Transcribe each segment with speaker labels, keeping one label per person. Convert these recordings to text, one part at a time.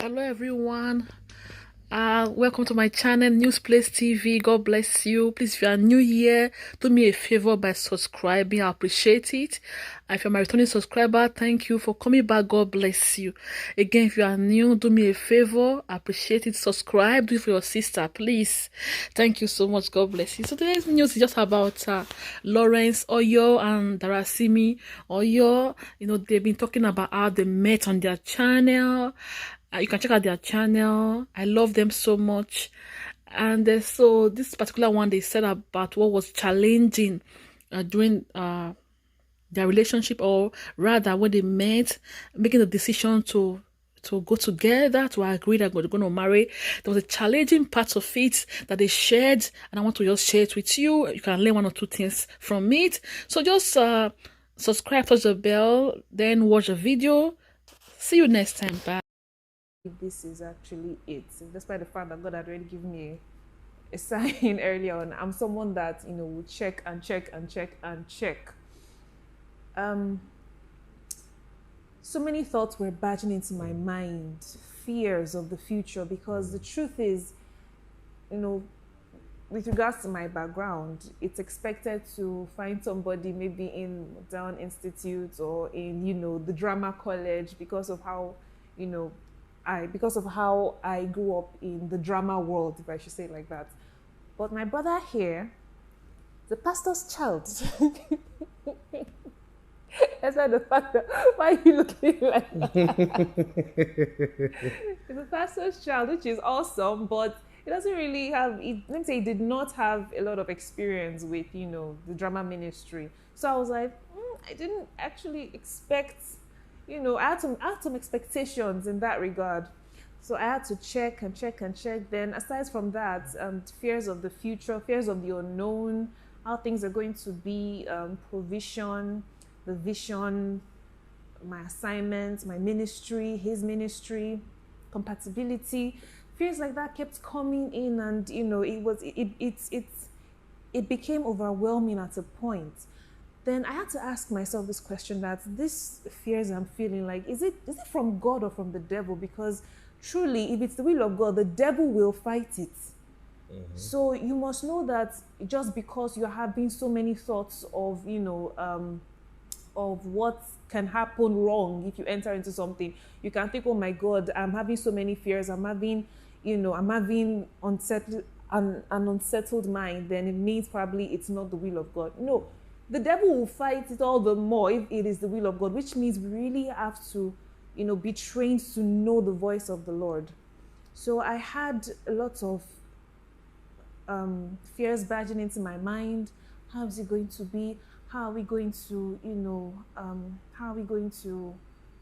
Speaker 1: Hello everyone. Welcome to my channel, News Place TV. God bless you. Please, if you are new here, do me a favor by subscribing. I appreciate it. And if you're my returning subscriber, thank you for coming back. God bless you. Again, if you are new, do me a favor. I appreciate it. Subscribe. Do it for your sister, please. Thank you so much. God bless you. So today's news is just about Lawrence, Oyor and Darasimi. Oyor, they've been talking about how they met on their channel. You can check out their channel. I love them so much. And so this particular one, they said about what was challenging during their relationship, or rather when they met, making the decision to go together, to agree that we're going to marry. There was a challenging part of it that they shared, and I want to just share it with you. You can learn one or two things from it. So just subscribe, touch the bell, then watch the video. See you next time. Bye.
Speaker 2: This is actually it. Despite the fact that God had already given me a sign earlier on, I'm someone that will check and check and check and check. So many thoughts were barging into my mind, fears of the future, because the truth is, with regards to my background, it's expected to find somebody maybe in Down Institute or in the drama college because of how because of how I grew up in the drama world, if I should say it like that. But my brother here, the pastor's child. That's why the pastor. Why are you looking like that? He's a pastor's child, which is awesome, but it doesn't really have. Let me say, it did not have a lot of experience with the drama ministry. So I was like, I didn't actually expect. I had some expectations in that regard. So I had to check and check and check. Then aside from that, fears of the future, fears of the unknown, how things are going to be, provision, the vision, my assignment, my ministry, his ministry, compatibility. Fears like that kept coming in, and it became overwhelming at a point. Then I had to ask myself this question, that this fears I'm feeling, like, is it from God or from the devil? Because truly, if it's the will of God, the devil will fight it. So you must know that just because you're having so many thoughts of, of what can happen wrong if you enter into something, you can think, oh my God, I'm having so many fears, I'm having an unsettled mind, then it means probably it's not the will of God. No. The devil will fight it all the more if it is the will of God, which means we really have to, be trained to know the voice of the Lord. So I had a lot of fears barging into my mind. How is it going to be? How are we going to, how are we going to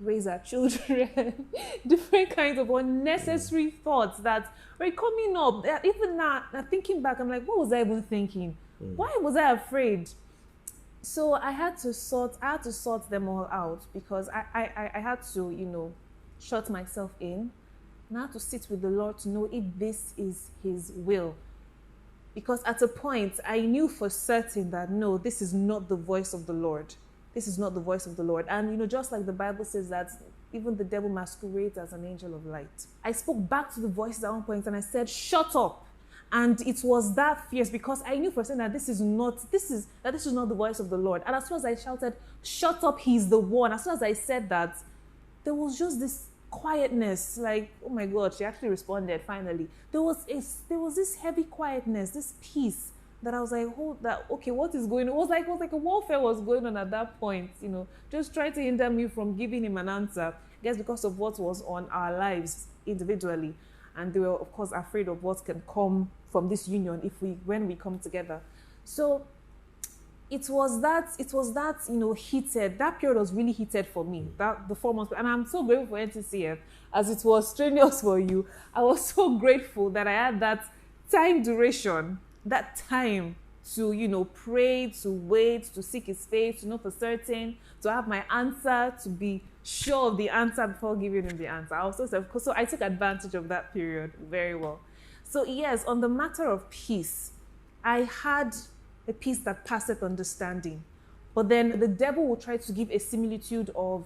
Speaker 2: raise our children? Different kinds of unnecessary thoughts that were coming up. Even now, thinking back, I'm like, what was I even thinking? Why was I afraid? So I had to sort them all out, because I had to, shut myself in. And I had to sit with the Lord to know if this is his will. Because at a point, I knew for certain that, no, this is not the voice of the Lord. This is not the voice of the Lord. And, just like the Bible says that even the devil masquerades as an angel of light. I spoke back to the voices at one point and I said, shut up. And it was that fierce, because I knew for certain that this is not the voice of the Lord. And as soon as I shouted, shut up, he's the one. As soon as I said that, there was just this quietness, like, oh my God, she actually responded finally. There was this heavy quietness, this peace, that I was like, okay, what is going on? It was like a warfare was going on at that point, just trying to hinder me from giving him an answer, I guess because of what was on our lives individually. And they were, of course, afraid of what can come from this union when we come together. So it was that heated. That period was really heated for me. That the 4 months, and I'm so grateful for NTCF, as it was strenuous for you. I was so grateful that I had that time duration, that time to pray, to wait, to seek his face, to know for certain, to have my answer, to be sure of the answer before giving him the answer. So I took advantage of that period very well. So yes, on the matter of peace, I had a peace that passeth understanding. But then the devil will try to give a similitude of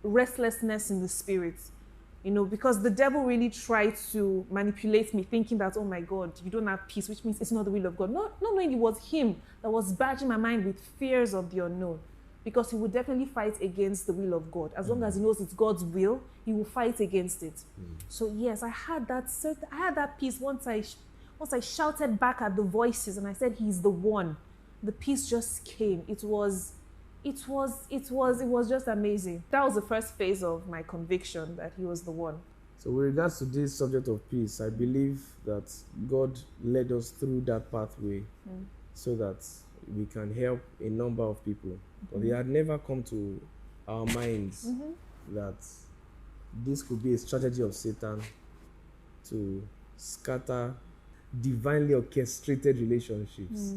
Speaker 2: restlessness in the spirit. because the devil really tried to manipulate me, thinking that, oh my God, you don't have peace, which means it's not the will of God. Not knowing it was him that was badging my mind with fears of the unknown, because he would definitely fight against the will of God. As long as he knows it's God's will, he will fight against it. So yes, I had that peace once I shouted back at the voices and I said, he's the one. The peace just came. It was just amazing. That was the first phase of my conviction that he was the one.
Speaker 3: So with regards to this subject of peace, I believe that God led us through that pathway so that we can help a number of people. But it had never come to our minds that this could be a strategy of Satan to scatter divinely orchestrated relationships.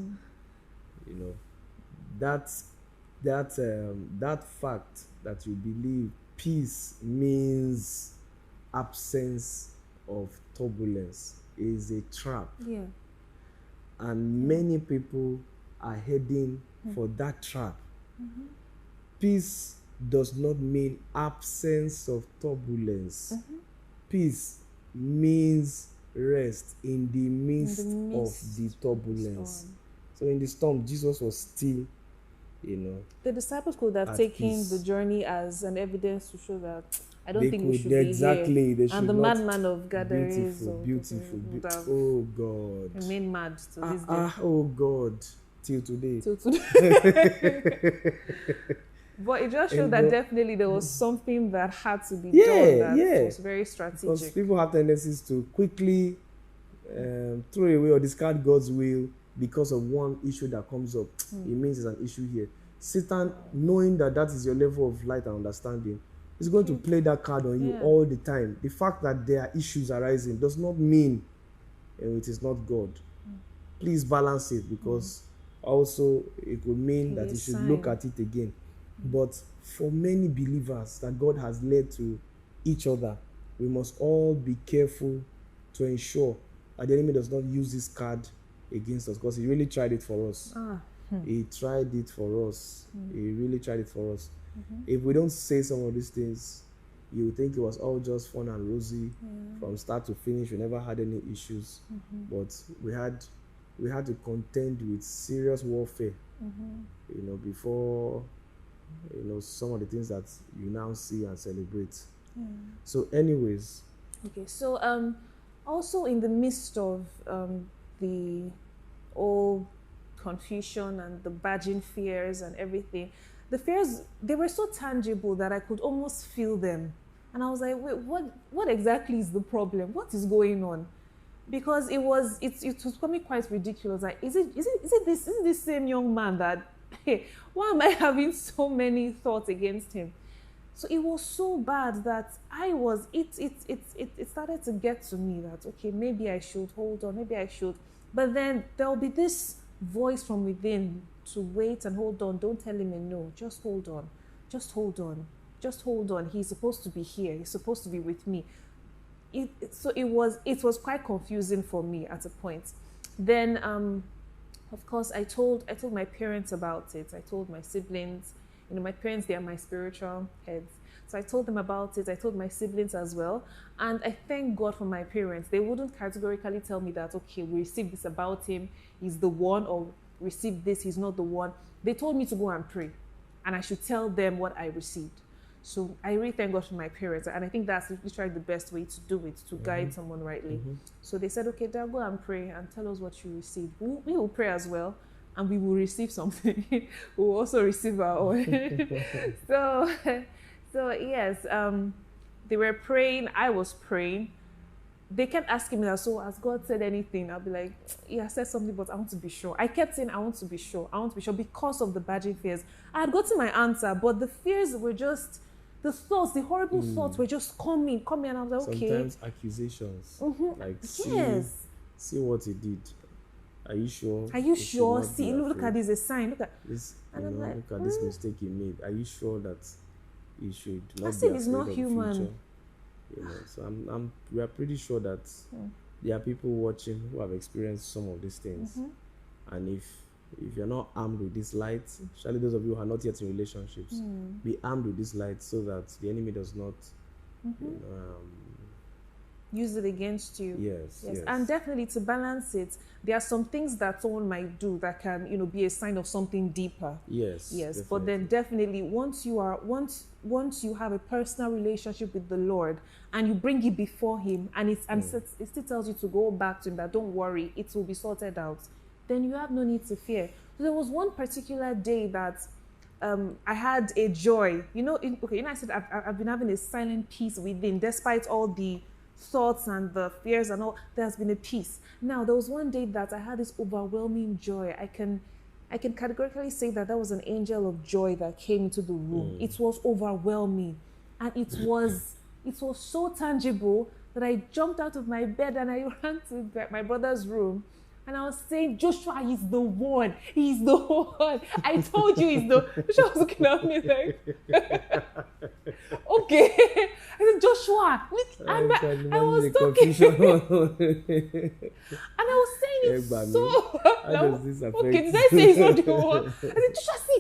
Speaker 3: That fact that you believe peace means absence of turbulence is a trap.
Speaker 2: Yeah.
Speaker 3: And many people are heading for that trap. Peace does not mean absence of turbulence. Peace means rest in the midst of the turbulence. So in the storm, Jesus was still,
Speaker 2: the disciples could have taken
Speaker 3: peace.
Speaker 2: the journey as an evidence to show that I don't think we
Speaker 3: could,
Speaker 2: should
Speaker 3: exactly,
Speaker 2: be here.
Speaker 3: they should
Speaker 2: And the
Speaker 3: not.
Speaker 2: madman of Gadarenes
Speaker 3: Beautiful.
Speaker 2: would have
Speaker 3: Oh God.
Speaker 2: remained mad to this day.
Speaker 3: Oh God. Till today.
Speaker 2: But it just showed that definitely there was something that had to be done that was very strategic.
Speaker 3: Because people have tendencies to quickly throw away or discard God's will because of one issue that comes up. It means there's an issue here. Satan, knowing that is your level of light and understanding, is going to play that card on you all the time. The fact that there are issues arising does not mean it is not God. Please balance it, because also it could mean that you should look at it again. But for many believers that God has led to each other, we must all be careful to ensure that the enemy does not use this card against us, because he really tried it for us. He tried it for us. He really tried it for us. If we don't say some of these things, you would think it was all just fun and rosy from start to finish. We never had any issues. But we had to contend with serious warfare, before some of the things that you now see and celebrate. So anyways.
Speaker 2: Okay, so also in the midst of the whole confusion and the badging fears and everything, the fears, they were so tangible that I could almost feel them. And I was like, wait, what exactly is the problem? What is going on? Because it was becoming quite ridiculous. Like, is it this same young man that, hey, why am I having so many thoughts against him? So it was so bad that it started to get to me that, okay, maybe I should hold on, maybe I should. But then there'll be this voice from within to wait and hold on. Don't tell him a no. Just hold on. Just hold on. Just hold on. He's supposed to be here. He's supposed to be with me. So it was quite confusing for me at a point. Then, of course, I told my parents about it. I told my siblings. My parents, they are my spiritual heads. So I told them about it. I told my siblings as well. And I thank God for my parents. They wouldn't categorically tell me that, okay, we received this about him, he's the one, or received this, he's not the one. They told me to go and pray, and I should tell them what I received. So I really thank God for my parents. And I think that's literally the best way to do it, to guide someone rightly. So they said, okay, Dad, go and pray and tell us what you received. We will pray as well, and we will receive something. We will also receive our own. So yes, they were praying. I was praying. They kept asking me that, so has God said anything? I'll be like, he has said something, but I want to be sure. I kept saying, I want to be sure. I want to be sure, because of the badging fears. I had gotten my answer, but the fears were just, the thoughts, the horrible thoughts were just coming. And I was like, okay.
Speaker 3: Sometimes accusations. Like, see what he did. Are you sure?
Speaker 2: Are you sure? See, look at this, a sign. Look at
Speaker 3: this. Look at this mistake he made. Are you sure that he should not
Speaker 2: as
Speaker 3: be
Speaker 2: if it's not
Speaker 3: afraid of
Speaker 2: human.
Speaker 3: the future? So we are pretty sure that there are people watching who have experienced some of these things. And if you're not armed with this light, especially those of you who are not yet in relationships, be armed with this light so that the enemy does not
Speaker 2: Use it against you.
Speaker 3: Yes,
Speaker 2: Yes.
Speaker 3: yes.
Speaker 2: And definitely to balance it, there are some things that someone might do that can, be a sign of something deeper.
Speaker 3: Yes.
Speaker 2: Yes.
Speaker 3: Definitely.
Speaker 2: But then definitely once you have a personal relationship with the Lord and you bring it before him and it still tells you to go back to him that don't worry, it will be sorted out, then you have no need to fear. So there was one particular day that I had a joy. I said I've been having a silent peace within, despite all the thoughts and the fears and all. There's been a peace. Now there was one day that I had this overwhelming joy. I can categorically say that was an angel of joy that came into the room. It was overwhelming, and it was so tangible that I jumped out of my bed and I ran to my brother's room. And I was saying, Joshua, he's the one. He's the one. I told you he's the one. Joshua was looking at me like, okay. I said, Joshua, look, I was talking. And I was saying it so.
Speaker 3: How does this affect
Speaker 2: okay, did I say he's not the one? I said, Joshua, see